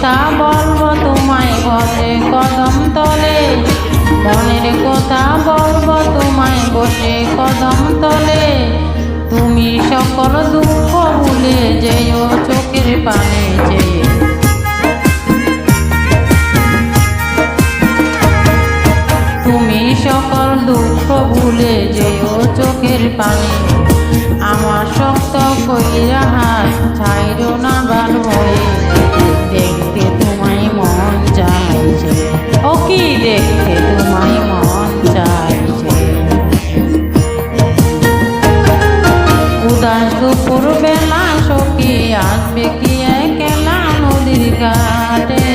কথা বলবো তোমায় বসে কদম তলে, মনের কথা বলবো তোমায় বসে কদম তলে। তুমি সকল দুঃখ ভুলে যেও চোখের পানে চেয়ে, তুমি সকল দুঃখ ভুলে যেও চোখের পানে। আমার শক্ত কইরা হাত ছাইরো না বার হয়ে, দেখতে তোমায় মন চাইছে, ও কি দেখতে তোমায় মন চাইছে। উদাস দুপুর বেলা সখী আসবে কি একলা নদীর ঘাটে,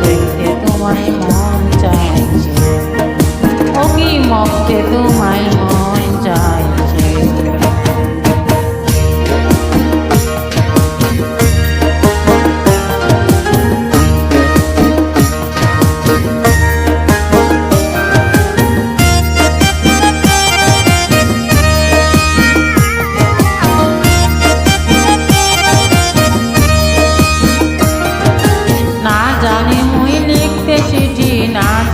দেখতে তোমায় মন চাইছে, ও কি মক্তে তোমায় মন চাইছে।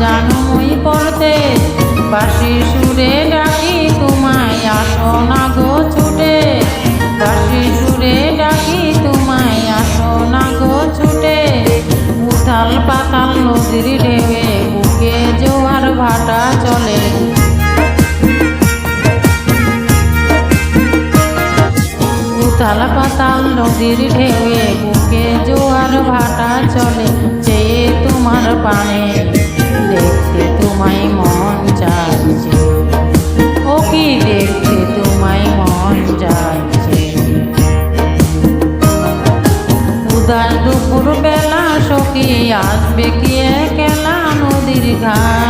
জানো মুই পড়তে বাঁশি সুরে ডাকি তোমায় আসো না গো ছুটে, বাঁশি সুরে ডাকি তোমায় আসো না গো ছুটে। উথাল পাতাল নদীর ঢেউয়ে বুকে জোয়ার ভাটা চলে, উথাল পাতাল নদীর ঢেউয়ে বুকে জোয়ার ভাটা চলে। চেয়ে তোমার পানে দেখতে তোমায় মন চাইছে, ও কি দেখতে তোমায় মন চাইছে। উদাস দুপুর বেলা সখী আসবে কি একলা নদীর ঘাট,